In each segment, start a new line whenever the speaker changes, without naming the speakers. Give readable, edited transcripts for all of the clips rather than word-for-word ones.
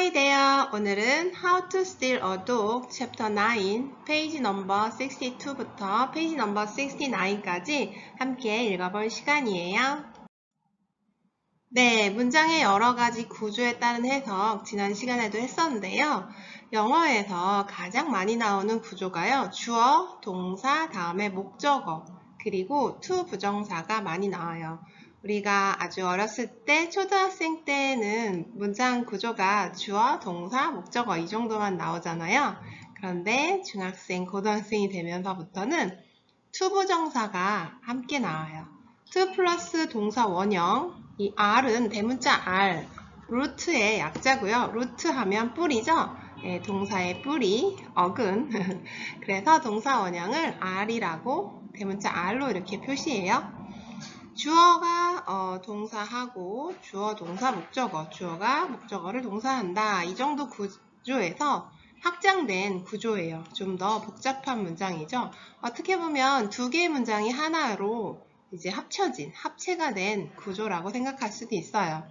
Hi there. 오늘은 How to Steal a Dog 챕터 9 페이지 넘버 62부터 페이지 넘버 69까지 함께 읽어볼 시간이에요. 네, 문장의 여러 가지 구조에 따른 해석 지난 시간에도 했었는데요. 영어에서 가장 많이 나오는 구조가요. 주어, 동사, 다음에 목적어, 그리고 to 부정사가 많이 나와요. 우리가 아주 어렸을 때, 초등학생 때는 문장 구조가 주어, 동사, 목적어 이 정도만 나오잖아요. 그런데 중학생, 고등학생이 되면서부터는 to 부정사가 함께 나와요. to 플러스 동사 원형, 이 R은 대문자 R, 루트의 약자고요. 루트 하면 뿌리죠. 네, 동사의 뿌리, 어근. 그래서 동사 원형을 R이라고 대문자 R로 이렇게 표시해요. 주어가 동사하고 주어, 동사, 목적어, 주어가 목적어를 동사한다. 이 정도 구조에서 확장된 구조예요. 좀 더 복잡한 문장이죠. 어떻게 보면 두 개의 문장이 하나로 이제 합체가 된 구조라고 생각할 수도 있어요.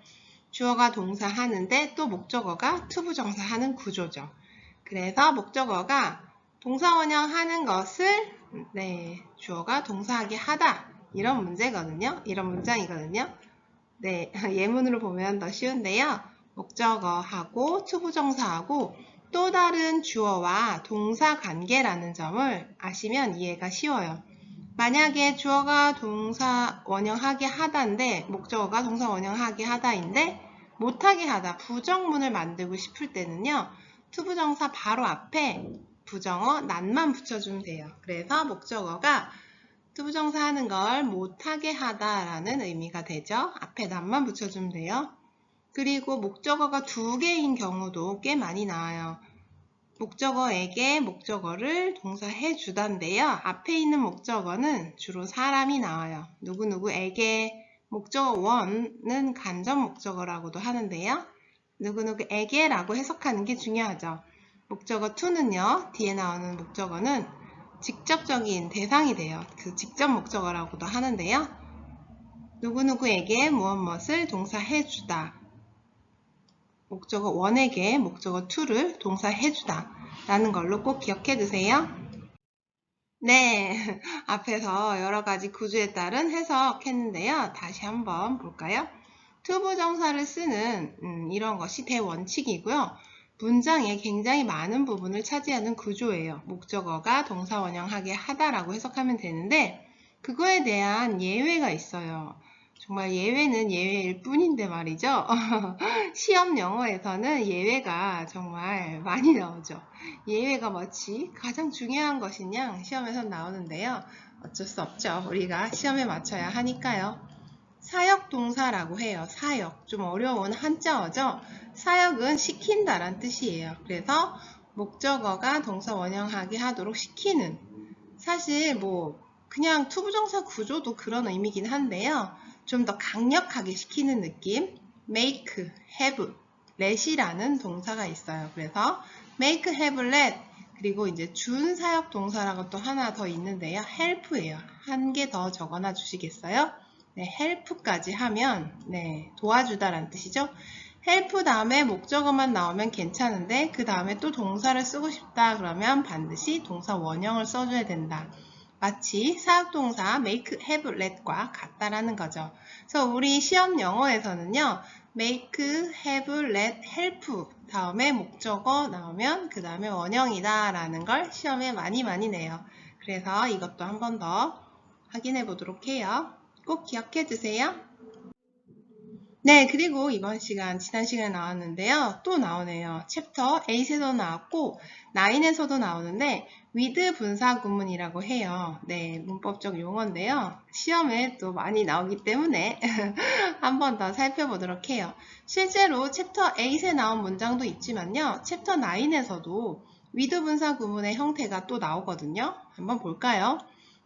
주어가 동사하는데 또 목적어가 투부정사 하는 구조죠. 그래서 목적어가 동사 원형 하는 것을 주어가 동사하게 하다. 이런 문제거든요. 이런 문장이거든요. 네, 예문으로 보면 더 쉬운데요. 목적어하고 투부정사하고 또 다른 주어와 동사 관계라는 점을 아시면 이해가 쉬워요. 만약에 주어가 동사 원형하게 하다인데 목적어가 동사 원형하게 하다인데 못하게 하다, 부정문을 만들고 싶을 때는요. 투부정사 바로 앞에 부정어 난만 붙여주면 돼요. 그래서 목적어가 투부정사 하는 걸 못하게 하다라는 의미가 되죠. 앞에 난만 붙여주면 돼요. 그리고 목적어가 두 개인 경우도 꽤 많이 나와요. 목적어에게 목적어를 동사해 주단데요. 앞에 있는 목적어는 주로 사람이 나와요. 누구누구에게, 목적어 원은 간접 목적어라고도 하는데요. 누구누구에게라고 해석하는 게 중요하죠. 목적어 to는요. 뒤에 나오는 목적어는 직접적인 대상이 돼요. 그 직접 목적어라고도 하는데요. 누구누구에게 무엇을 동사해 주다. 목적어 원에게 목적어 to를 동사해 주다 라는 걸로 꼭 기억해 두세요. 네, 앞에서 여러 가지 구조에 따른 해석했는데요. 다시 한번 볼까요? to 부정사를 쓰는 이런 것이 대원칙이고요. 문장에 굉장히 많은 부분을 차지하는 구조예요. 목적어가 동사 원형하게 하다라고 해석하면 되는데 그거에 대한 예외가 있어요. 정말 예외는 예외일 뿐인데 말이죠. 시험 영어에서는 예외가 정말 많이 나오죠. 예외가 마치 가장 중요한 것인 양 시험에서 나오는데요. 어쩔 수 없죠. 우리가 시험에 맞춰야 하니까요. 사역동사라고 해요. 사역. 좀 어려운 한자어죠. 사역은 시킨다란 뜻이에요. 그래서 목적어가 동사 원형하게 하도록 시키는. 사실 그냥 투부정사 구조도 그런 의미긴 한데요. 좀 더 강력하게 시키는 느낌. make, have, let이라는 동사가 있어요. 그래서 make, have, let 그리고 이제 준 사역 동사라고 또 하나 더 있는데요. help예요. 한 개 더 적어놔 주시겠어요? 네, help까지 하면 도와주다라는 뜻이죠. help 다음에 목적어만 나오면 괜찮은데 그 다음에 또 동사를 쓰고 싶다 그러면 반드시 동사 원형을 써줘야 된다. 마치 사역동사 make, have, let과 같다라는 거죠. 그래서 우리 시험 영어에서는요. make, have, let, help 다음에 목적어 나오면 그 다음에 원형이다 라는 걸 시험에 많이 내요. 그래서 이것도 한 번 더 확인해 보도록 해요. 꼭 기억해 두세요. 네, 그리고 이번 시간, 지난 시간에 나왔는데요. 또 나오네요. 챕터 8에도 나왔고 9에서도 나오는데 with 분사 구문이라고 해요. 네, 문법적 용어인데요. 시험에 또 많이 나오기 때문에 한 번 더 살펴보도록 해요. 실제로 챕터 8에 나온 문장도 있지만요. 챕터 9에서도 with 분사 구문의 형태가 또 나오거든요. 한번 볼까요?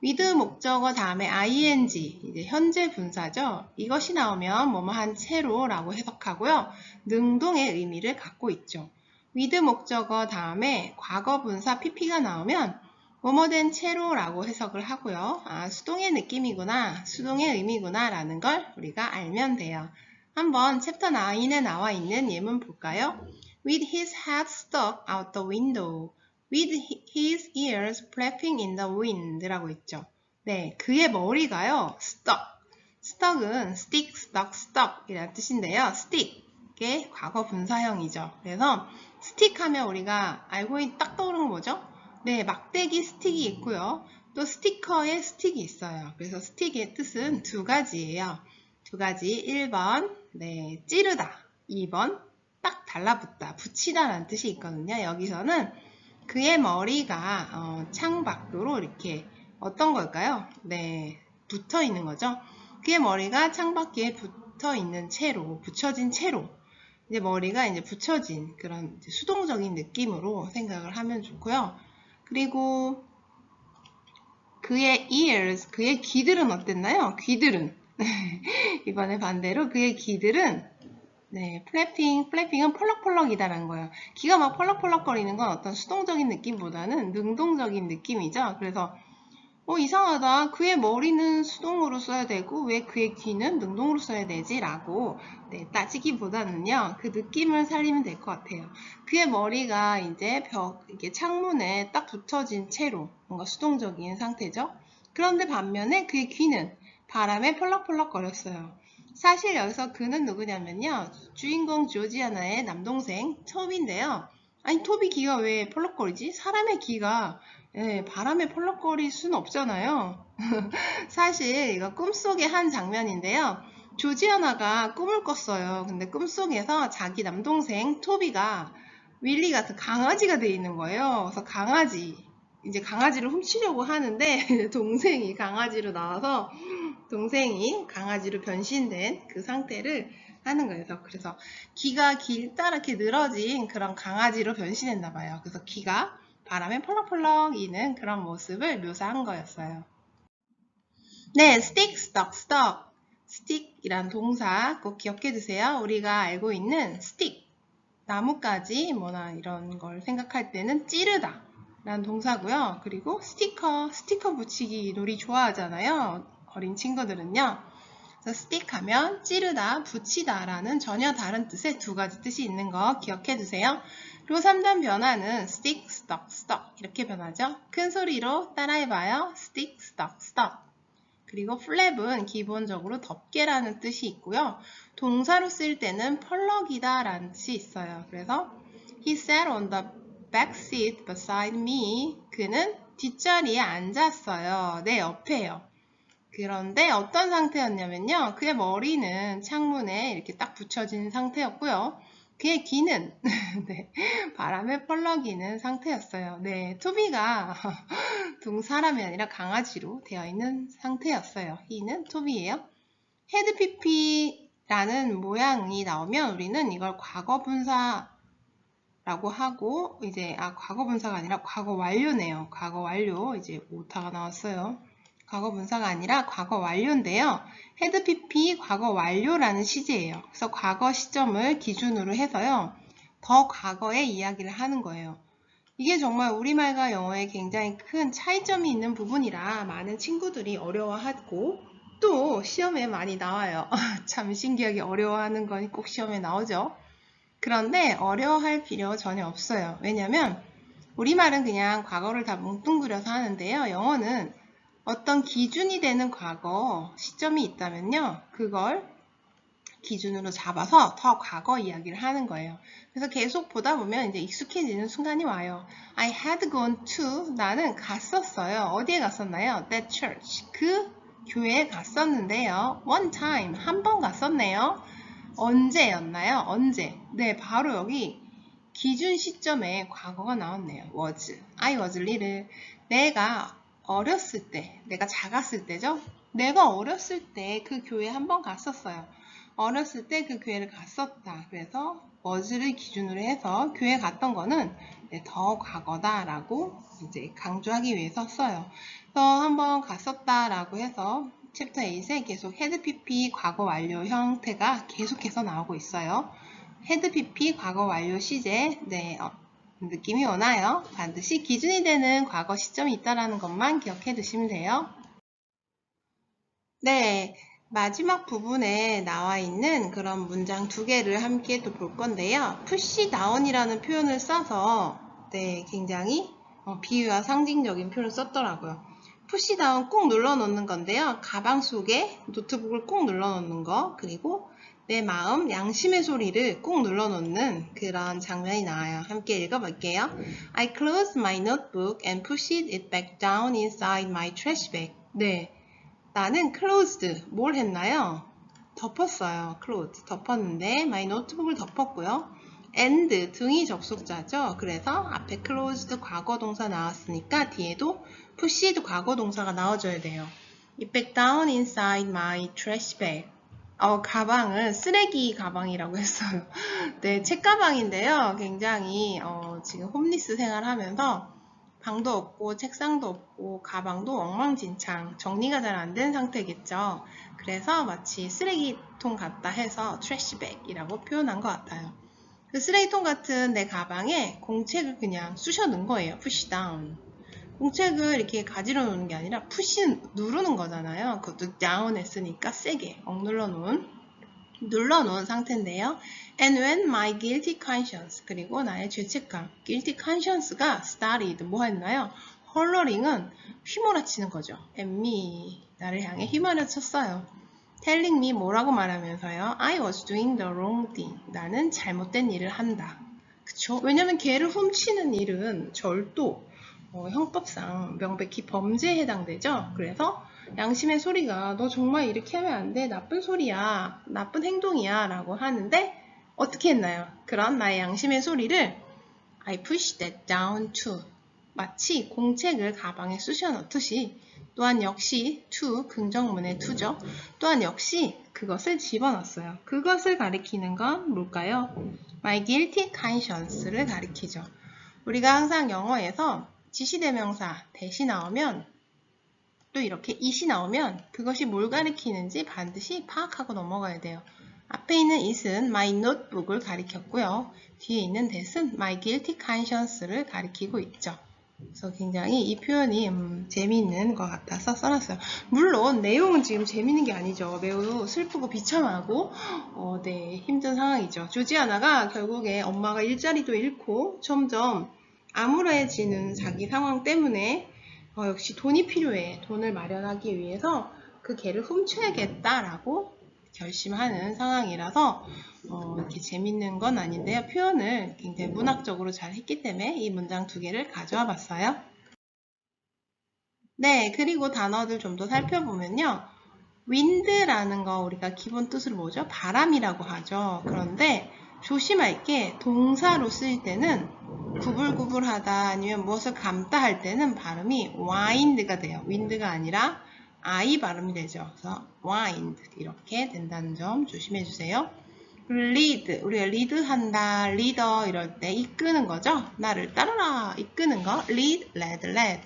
with 목적어 다음에 ing, 이제 현재 분사죠. 이것이 나오면 뭐뭐한 채로 라고 해석하고요. 능동의 의미를 갖고 있죠. with 목적어 다음에 과거 분사 pp가 나오면 뭐뭐된 채로 라고 해석을 하고요. 아, 수동의 느낌이구나, 수동의 의미구나 라는 걸 우리가 알면 돼요. 한번 챕터 9에 나와 있는 예문 볼까요? with his head stuck out the window, with his ears flapping in the wind라고 했죠. 네, 그의 머리가요, stuck은 stick, stuck, stuck 이라는 뜻인데요. stick의 과거 분사형이죠. 그래서 stick 하면 우리가 알고 딱 떠오르는 거 뭐죠? 네, 막대기 스틱이 있고요. 또 스티커에 스틱이 있어요. 그래서 스틱의 뜻은 두 가지예요. 두 가지. 1번, 네, 찌르다. 2번, 딱 달라붙다, 붙이다 라는 뜻이 있거든요. 여기서는 그의 머리가 창 밖으로 이렇게 어떤 걸까요? 네, 붙어 있는 거죠. 그의 머리가 창밖에 붙어 있는 채로, 붙여진 채로, 이제 머리가 이제 붙여진 그런 수동적인 느낌으로 생각을 하면 좋고요. 그리고 그의 ears, 그의 귀들은 어땠나요? 귀들은 이번에 반대로 그의 귀들은 네, 플래핑은 펄럭펄럭이다라는 거예요. 귀가 막 펄럭펄럭거리는 건 어떤 수동적인 느낌보다는 능동적인 느낌이죠. 그래서 이상하다. 그의 머리는 수동으로 써야 되고 왜 그의 귀는 능동으로 써야 되지? 라고 네, 따지기보다는요. 그 느낌을 살리면 될 것 같아요. 그의 머리가 이제 이렇게 창문에 딱 붙어진 채로 뭔가 수동적인 상태죠. 그런데 반면에 그의 귀는 바람에 펄럭펄럭 거렸어요. 사실 여기서 그는 누구냐면요. 주인공 조지아나의 남동생 토비인데요. 아니 토비 귀가 왜 펄럭거리지? 사람의 귀가 바람에 펄럭거릴 수는 없잖아요. 사실 이거 꿈속의 한 장면인데요. 조지아나가 꿈을 꿨어요. 근데 꿈속에서 자기 남동생 토비가 윌리 같은 강아지가 돼 있는 거예요. 그래서 이제 강아지를 훔치려고 하는데 동생이 강아지로 나와서 동생이 강아지로 변신된 그 상태를 하는 거예요. 그래서 귀가 길다랗게 늘어진 그런 강아지로 변신했나 봐요. 그래서 귀가 바람에 펄럭펄럭 이는 그런 모습을 묘사한 거였어요. 네, stick, stuck, stuck. stick이란 동사 꼭 기억해 두세요. 우리가 알고 있는 stick, 나뭇가지 뭐나 이런 걸 생각할 때는 찌르다 라는 동사고요. 그리고 스티커 붙이기 놀이 좋아하잖아요. 어린 친구들은요. 그래서 stick 하면 찌르다, 붙이다 라는 전혀 다른 뜻의 두 가지 뜻이 있는 거 기억해 두세요. 그리고 3단 변화는 stick, stuck, stuck 이렇게 변하죠. 큰 소리로 따라해봐요. stick, stuck, stuck. 그리고 flap은 기본적으로 덮개라는 뜻이 있고요. 동사로 쓰일 때는 펄럭이다 라는 뜻이 있어요. 그래서 He sat on the back seat beside me. 그는 뒷자리에 앉았어요. 내 옆에요. 그런데 어떤 상태였냐면요. 그의 머리는 창문에 이렇게 딱 붙여진 상태였고요. 그의 귀는 네, 바람에 펄럭이는 상태였어요. 네, 토비가 사람이 아니라 강아지로 되어 있는 상태였어요. he는 토비예요. 헤드피피라는 모양이 나오면 우리는 이걸 과거분사라고 하고 이제 과거분사가 아니라 과거 완료네요. 과거 완료 이제 오타가 나왔어요. 과거 분사가 아니라 과거 완료인데요. 헤드피피 과거 완료라는 시제예요. 그래서 과거 시점을 기준으로 해서요. 더 과거의 이야기를 하는 거예요. 이게 정말 우리말과 영어에 굉장히 큰 차이점이 있는 부분이라 많은 친구들이 어려워하고 또 시험에 많이 나와요. 참 신기하게 어려워하는 건 꼭 시험에 나오죠. 그런데 어려워할 필요 전혀 없어요. 왜냐면 우리말은 그냥 과거를 다 뭉뚱그려서 하는데요. 영어는 어떤 기준이 되는 과거 시점이 있다면요. 그걸 기준으로 잡아서 더 과거 이야기를 하는 거예요. 그래서 계속 보다 보면 이제 익숙해지는 순간이 와요. I had gone to, 나는 갔었어요. 어디에 갔었나요? That church, 그 교회에 갔었는데요. One time, 한 번 갔었네요. 언제였나요? 언제? 네, 바로 여기 기준 시점에 과거가 나왔네요. was, I was little, 내가 어렸을 때, 내가 작았을 때죠? 내가 어렸을 때 그 교회에 한 번 갔었어요. 어렸을 때 그 교회를 갔었다. 그래서 was를 기준으로 해서 교회 갔던 거는 더 과거다라고 이제 강조하기 위해서 써요. 그래서 한 번 갔었다라고 해서 챕터 8에 계속 헤드 PP 과거 완료 형태가 계속해서 나오고 있어요. 헤드 PP 과거 완료 시제 느낌이 오나요? 반드시 기준이 되는 과거 시점이 있다는 것만 기억해 두시면 돼요. 네, 마지막 부분에 나와 있는 그런 문장 두 개를 함께 또 볼 건데요. push down이라는 표현을 써서 굉장히 비유와 상징적인 표현을 썼더라고요. push down 꾹 눌러 놓는 건데요. 가방 속에 노트북을 꾹 눌러 놓는 거, 그리고 내 마음, 양심의 소리를 꾹 눌러 놓는 그런 장면이 나와요. 함께 읽어볼게요. I closed my notebook and pushed it back down inside my trash bag. 네. 나는 closed, 뭘 했나요? 덮었어요. closed, 덮었는데 my notebook을 덮었고요. and, 등이 접속자죠. 그래서 앞에 closed 과거 동사 나왔으니까 뒤에도 pushed 과거 동사가 나와줘야 돼요. It back down inside my trash bag. 가방은 쓰레기 가방이라고 했어요. 네, 책가방인데요. 굉장히 지금 홈리스 생활하면서 방도 없고 책상도 없고 가방도 엉망진창 정리가 잘 안 된 상태겠죠. 그래서 마치 쓰레기통 같다 해서 트래시백이라고 표현한 것 같아요. 그 쓰레기통 같은 내 가방에 공책을 그냥 쑤셔 넣은 거예요. push down. 공책을 이렇게 가지러 놓는 게 아니라 push 누르는 거잖아요. 그것도 down 했으니까 세게 억눌러 눌러놓은 상태인데요. And when my guilty conscience, 그리고 나의 죄책감, guilty conscience가 started, 뭐 했나요? 헐러링은 휘몰아치는 거죠. And me, 나를 향해 휘몰아쳤어요. telling me, 뭐라고 말하면서요? I was doing the wrong thing. 나는 잘못된 일을 한다. 그쵸? 왜냐면 개를 훔치는 일은 절도, 형법상 명백히 범죄에 해당되죠. 그래서 양심의 소리가 너 정말 이렇게 하면 안 돼. 나쁜 소리야. 나쁜 행동이야. 라고 하는데 어떻게 했나요? 그런 나의 양심의 소리를 I pushed that down too. 마치 공책을 가방에 쑤셔 넣듯이 또한 역시 to, 긍정문의 to죠. 또한 역시 그것을 집어넣었어요. 그것을 가리키는 건 뭘까요? My guilty conscience를 가리키죠. 우리가 항상 영어에서 지시대명사 대시 나오면 또 이렇게 it이 나오면 그것이 뭘 가리키는지 반드시 파악하고 넘어가야 돼요. 앞에 있는 it은 my notebook을 가리켰고요. 뒤에 있는 that은 my guilty conscience를 가리키고 있죠. 그래서 굉장히 이 표현이 재미있는 것 같아서 써놨어요. 물론 내용은 지금 재미있는 게 아니죠. 매우 슬프고 비참하고 힘든 상황이죠. 조지아나가 결국에 엄마가 일자리도 잃고 점점 암울해지는 자기 상황 때문에 역시 돈이 필요해. 돈을 마련하기 위해서 그 개를 훔쳐야겠다라고 결심하는 상황이라서 이렇게 재밌는 건 아닌데요. 표현을 굉장히 문학적으로 잘 했기 때문에 이 문장 두 개를 가져와 봤어요. 네, 그리고 단어들 좀 더 살펴보면요. wind라는 거 우리가 기본 뜻으로 뭐죠? 바람이라고 하죠. 그런데 조심할 게 동사로 쓰일 때는 구불구불하다 아니면 무엇을 감다 할 때는 발음이 wind가 돼요. wind가 아니라 I 발음이 되죠. 그래서 wind 이렇게 된다는 점 조심해 주세요. lead, 우리가 리드한다, 리더 이럴 때 이끄는 거죠. 나를 따르라 이끄는 거 lead, led, led.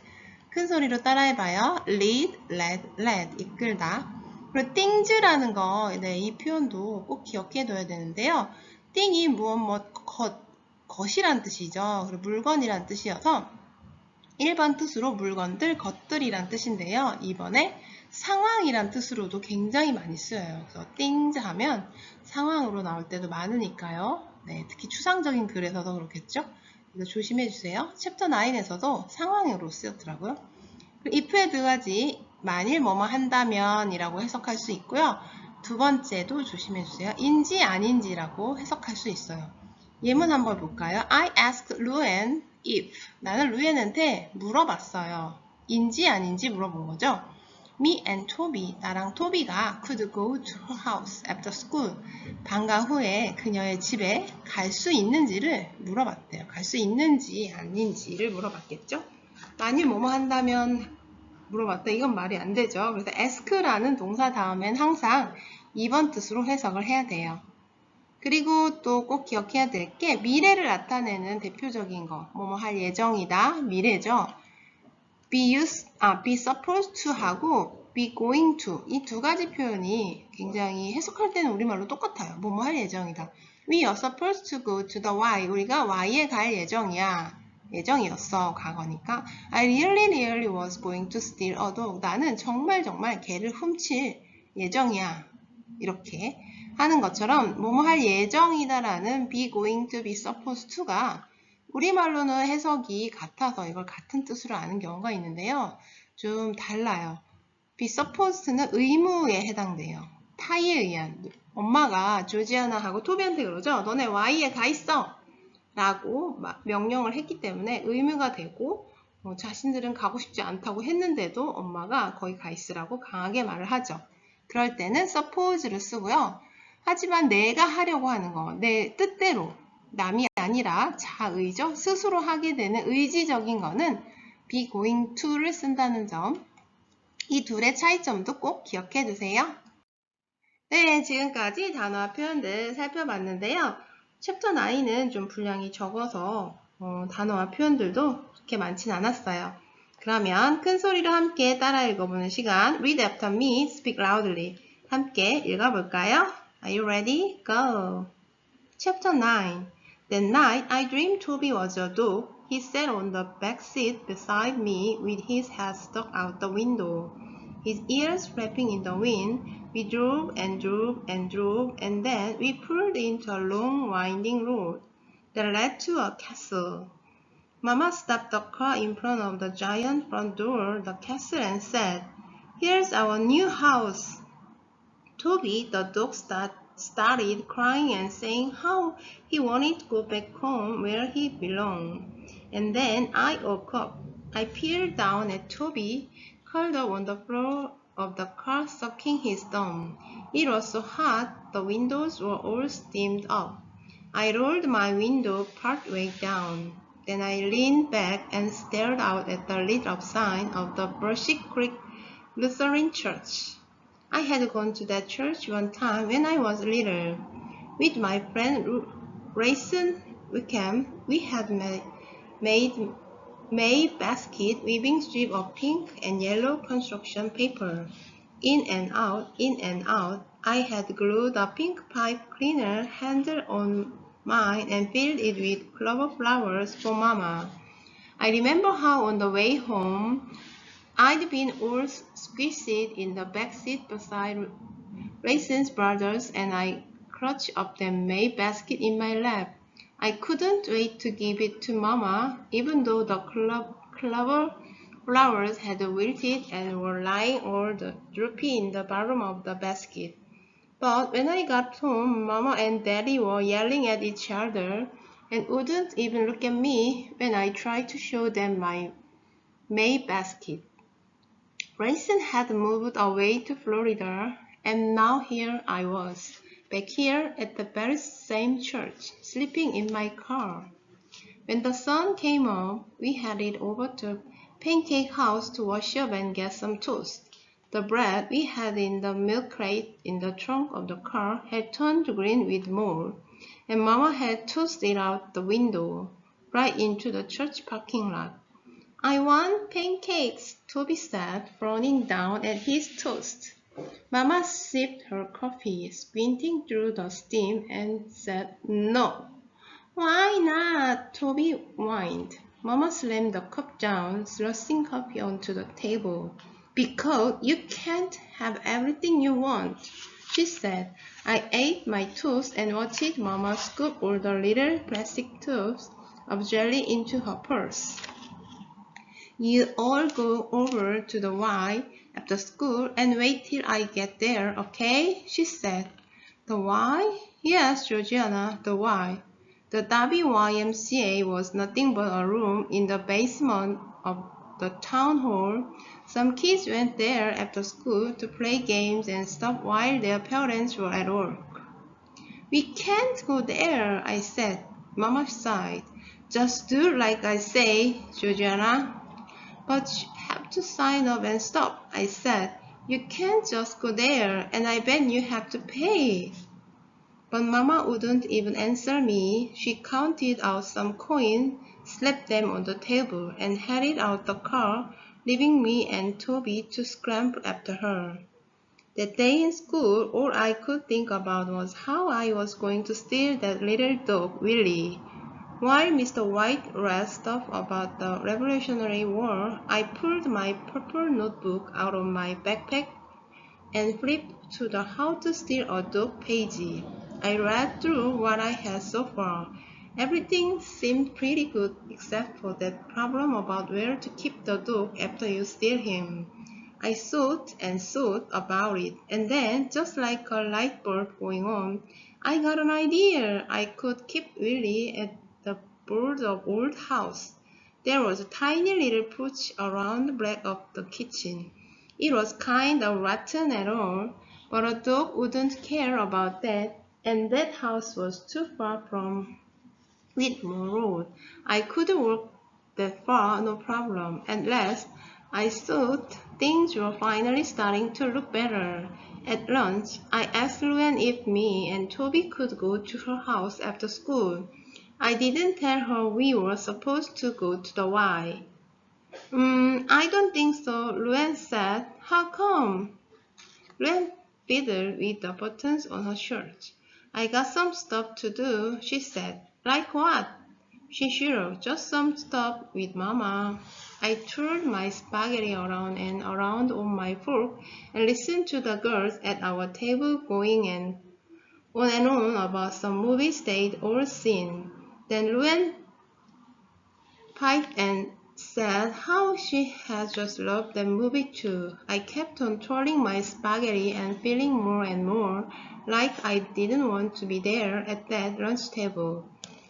큰 소리로 따라해봐요. lead, led, led 이끌다. 그리고 things라는 거, 이 표현도 꼭 기억해 둬야 되는데요. thing이 것이란 뜻이죠. 그리고 물건이란 뜻이어서 1번 뜻으로 물건들, 것들이란 뜻인데요. 2번에 상황이란 뜻으로도 굉장히 많이 쓰여요. 그래서 things 하면 상황으로 나올 때도 많으니까요. 네, 특히 추상적인 글에서도 그렇겠죠. 이거 조심해 주세요. 챕터 9에서도 상황으로 쓰였더라고요. if에 들어가지 만일 뭐뭐 한다면 이라고 해석할 수 있고요. 두 번째도 조심해 주세요. 인지 아닌지라고 해석할 수 있어요. 예문 한번 볼까요? I asked Luan if. 나는 루엔한테 물어봤어요. 인지 아닌지 물어본 거죠. Me and Toby, 나랑 토비가 could go to her house after school. 방과 후에 그녀의 집에 갈 수 있는지를 물어봤대요. 갈 수 있는지 아닌지를 물어봤겠죠. 만일 뭐뭐 한다면 물어봤다. 이건 말이 안 되죠. 그래서 ask라는 동사 다음엔 항상 2번 뜻으로 해석을 해야 돼요. 그리고 또 꼭 기억해야 될 게 미래를 나타내는 대표적인 거, 뭐뭐 할 예정이다, 미래죠. be supposed to 하고 be going to 이 두 가지 표현이 굉장히 해석할 때는 우리말로 똑같아요. 뭐뭐 할 예정이다. We are supposed to go to the Y. 우리가 Y에 갈 예정이었어. 과거니까. I really was going to steal a dog. 나는 정말 개를 훔칠 예정이야. 이렇게 하는 것처럼 뭐뭐 할 예정이다라는 be going to, be supposed to가 우리말로는 해석이 같아서 이걸 같은 뜻으로 아는 경우가 있는데요. 좀 달라요. be supposed는 의무에 해당돼요. 타의에 의한. 엄마가 조지아나하고 토비한테 그러죠. 너네 Y에 가 있어! 라고 명령을 했기 때문에 의무가 되고 자신들은 가고 싶지 않다고 했는데도 엄마가 거기 가 있으라고 강하게 말을 하죠. 그럴 때는 suppose를 쓰고요. 하지만 내가 하려고 하는 거, 내 뜻대로 남이 아니라 자의죠. 스스로 하게 되는 의지적인 거는 be going to를 쓴다는 점. 이 둘의 차이점도 꼭 기억해 두세요. 네, 지금까지 단어와 표현들 살펴봤는데요. 챕터 9은 좀 분량이 적어서 단어와 표현들도 그렇게 많진 않았어요. 그러면 큰 소리로 함께 따라 읽어보는 시간 Read after me, speak loudly 함께 읽어볼까요? Are you ready? Go! Chapter 9 That night I dreamed Toby was a dog. He sat on the back seat beside me with his head stuck out the window. His ears flapping in the wind. We drove and drove and drove, and then we pulled into a long winding road that led to a castle. Mama stopped the car in front of the giant front door of the castle and said, "Here's our new house." Toby, the dog, started crying and saying how he wanted to go back home where he belonged. And then I woke up. I peered down at Toby, curled up on the floor of the car, sucking his thumb. It was so hot, the windows were all steamed up. I rolled my window part way down. Then I leaned back and stared out at the lit-up sign of the Brushy Creek Lutheran Church. I had gone to that church one time when I was little. With my friend Rayson Wickham, we had made basket weaving strip of pink and yellow construction paper. In and out, I had glued a pink pipe cleaner handle on mine and filled it with clover flowers for Mama. I remember how on the way home, I'd been all squished in the back seat beside Raisins brothers, and I clutched up that May basket in my lap. I couldn't wait to give it to Mama, even though the clover flowers had wilted and were lying all droopy in the bottom of the basket. But when I got home, Mama and Daddy were yelling at each other and wouldn't even look at me when I tried to show them my May basket. Raisin had moved away to Florida, and now here I was, back here at the very same church, sleeping in my car. When the sun came up, we headed over to Pancake House to wash up and get some toast. The bread we had in the milk crate in the trunk of the car had turned green with mold, and Mama had tossed it out the window, right into the church parking lot. "I want pancakes," Toby said, frowning down at his toast. Mama sipped her coffee, squinting through the steam, and said no. "Why not?" Toby whined. Mama slammed the cup down, slushing coffee onto the table. "Because you can't have everything you want," she said. I ate my toast and watched Mama scoop all the little plastic tubes of jelly into her purse. "You all go over to the Y after school and wait till I get there, okay?" she said. "The Y?" "Yes, Georgiana, the Y." The Derby YMCA was nothing but a room in the basement of the town hall. Some kids went there after school to play games and stuff while their parents were at work. "We can't go there," I said. Mama sighed. "Just do like I say, Georgiana." "But you have to sign up and stop," I said. "You can't just go there, and I bet you have to pay." But Mama wouldn't even answer me. She counted out some coins, slapped them on the table, and headed out the car, leaving me and Toby to scramble after her. That day in school, all I could think about was how I was going to steal that little dog, Willie. While Mr. White read stuff about the Revolutionary War, I pulled my purple notebook out of my backpack, and flipped to the How to Steer a Dog page. I read through what I had so far. Everything seemed pretty good except for that problem about where to keep the dog after you steer him. I thought and thought about it, and then, just like a light bulb going on, I got an idea. I could keep Willie at the board of old house. There was a tiny little porch around the back of the kitchen. It was kind of rotten at all, but a dog wouldn't care about that, and that house was too far from Whitmore Road. I could walk that far, no problem. At last, I thought things were finally starting to look better. At lunch, I asked Luann if me and Toby could go to her house after school. I didn't tell her we were supposed to go to the Y. I don't think so, Luann said. How come? Luann fiddled with the buttons on her shirt. I got some stuff to do, she said. Like what? She shrugged. Just some stuff with Mama. I twirled my spaghetti around and around on my fork and listened to the girls at our table going on and on about some movies they'd all seen. Then Luann piped and said how she had just loved that movie too. I kept on twirling my spaghetti and feeling more and more like I didn't want to be there at that lunch table.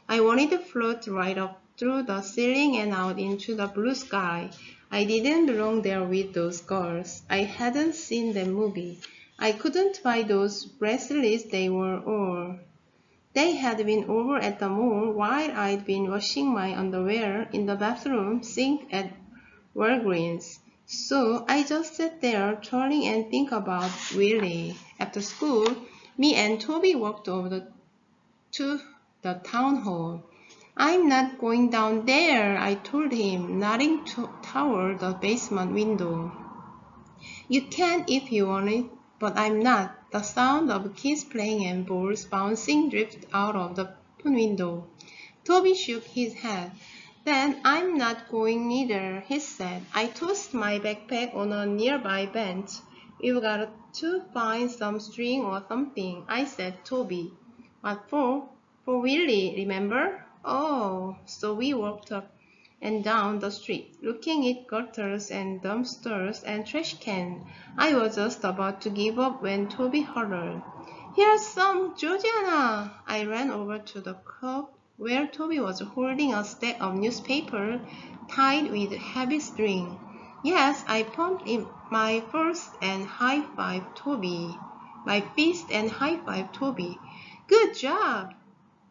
I wanted to float right up through the ceiling and out into the blue sky. I didn't belong there with those girls. I hadn't seen that movie. I couldn't buy those bracelets they were all. They had been over at the mall while I'd been washing my underwear in the bathroom sink at Walgreens. So I just sat there twirling and think about Willie. After school, me and Toby walked over to the town hall. I'm not going down there, I told him, nodding toward the basement window. You can if you want it, but I'm not. The sound of kids playing and balls bouncing drifted out of the open window. Toby shook his head. Then I'm not going either, he said. I tossed my backpack on a nearby bench. We've got to find some string or something, I said. Toby. What for? For Willie, remember? Oh, so we walked up and down the street, looking at gutters and dumpsters and trash cans. I was just about to give up when Toby hollered, "Here's some, Georgiana!" I ran over to the curb where Toby was holding a stack of newspaper tied with heavy string. Yes, I pumped in my fist and high-fived Toby. Good job!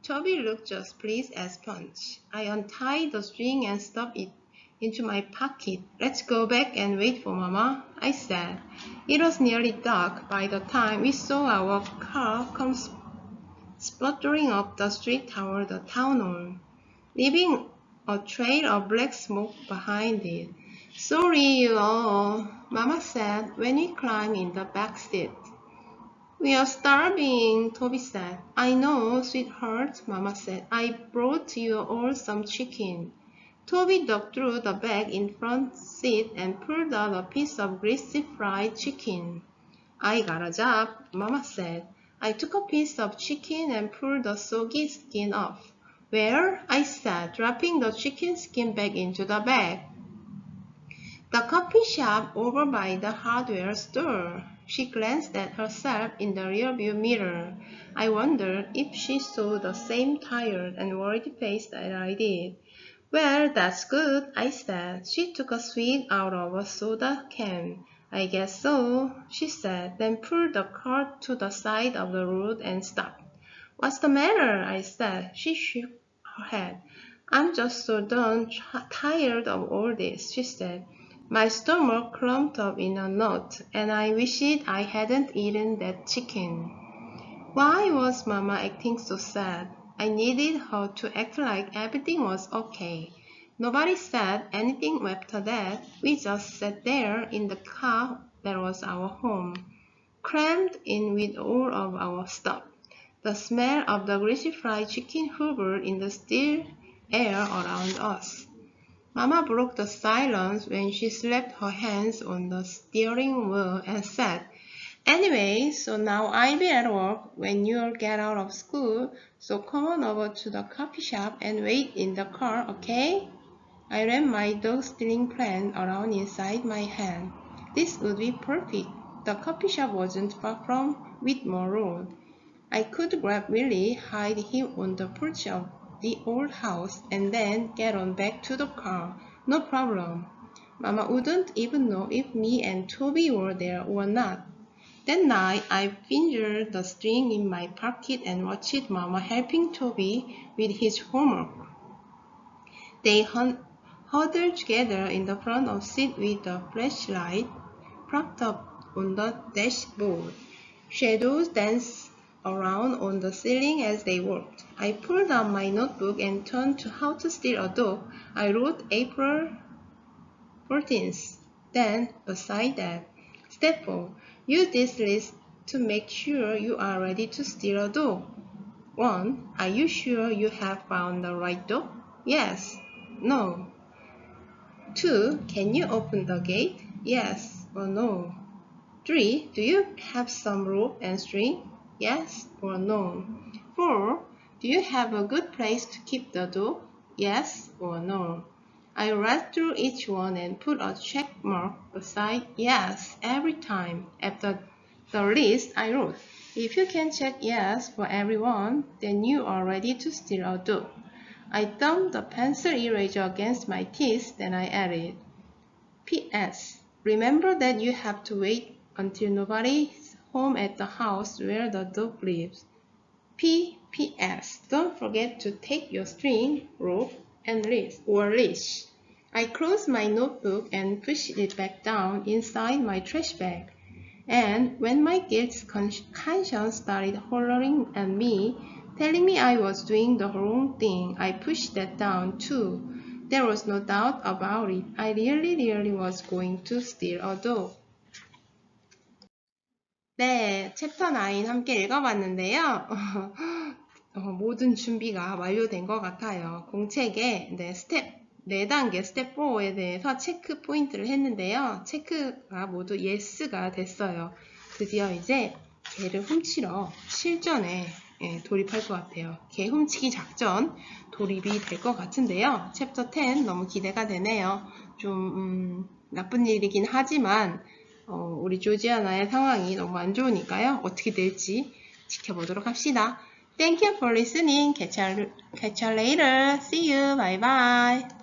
Toby looked just pleased as punch. I untied the string and stuffed it into my pocket. Let's go back and wait for Mama, I said. It was nearly dark by the time we saw our car come spluttering up the street toward the town hall, leaving a trail of black smoke behind it. Sorry, you all, Mama said when we climbed in the back seat. We are starving, Toby said. I know, sweetheart, Mama said. I brought you all some chicken. Toby dug through the bag in front seat and pulled out a piece of greasy fried chicken. I got a job, Mama said. I took a piece of chicken and pulled the soggy skin off. Where? I said, dropping the chicken skin back into the bag. The coffee shop over by the hardware store. She glanced at herself in the rearview mirror. I wondered if she saw the same tired and worried face that I did. Well, that's good, I said. She took a swig out of a soda can. I guess so, she said, then pulled the cart to the side of the road and stopped. What's the matter? I said. She shook her head. I'm just so darn tired of all this, she said. My stomach clumped up in a knot, and I wished I hadn't eaten that chicken. Why was Mama acting so sad? I needed her to act like everything was okay. Nobody said anything after that. We just sat there in the car that was our home, crammed in with all of our stuff. The smell of the greasy fried chicken hovered in the still air around us. Mama broke the silence when she slapped her hands on the steering wheel and said, Anyway, so now I'll be at work when you'll get out of school, so come on over to the coffee shop and wait in the car, okay? I ran my dog stealing plan around inside my head. This would be perfect. The coffee shop wasn't far from Whitmore Road. I could grab Willie, hide him on the porch of the old house, and then get on back to the car. No problem. Mama wouldn't even know if me and Toby were there or not. That night, I fingered the string in my pocket and watched Mama helping Toby with his homework. They huddled together in the front seat with the flashlight propped up on the dashboard. Shadows danced around on the ceiling as they worked. I pulled out my notebook and turned to How to Steal a Dog. I wrote April 14th. Then, beside that, Step 4. Use this list to make sure you are ready to steal a dog. 1. Are you sure you have found the right dog? Yes. No. 2. Can you open the gate? Yes or no. 3. Do you have some rope and string? Yes or no. 4. Do you have a good place to keep the dog? Yes or no. I read through each one and put a check mark beside yes every time. After the list, I wrote, if you can check yes for everyone, then you are ready to steal a dog. I thumbed the pencil eraser against my teeth, then I added, P.S. Remember that you have to wait until nobody's home at the house where the dog lives. P.S. Don't forget to take your string, rope, and leash. I closed my notebook and pushed it back down inside my trash bag. And when my guilty conscience started hollering at me, telling me I was doing the wrong thing, I pushed that down too. There was no doubt about it. I really was going to steal a dog. 네, 챕터 9 함께 읽어봤는데요. 모든 준비가 완료된 것 같아요. 공책에 스텝 4단계 스텝 4에 대해서 체크 포인트를 했는데요. 체크가 모두 yes가 됐어요. 드디어 이제 개를 훔치러 실전에 돌입할 것 같아요. 개 훔치기 작전 돌입이 될 것 같은데요. 챕터 10 너무 기대가 되네요. 좀 나쁜 일이긴 하지만 우리 조지아나의 상황이 너무 안 좋으니까요. 어떻게 될지 지켜보도록 합시다. Thank you for listening. Catch you later. See you. Bye bye.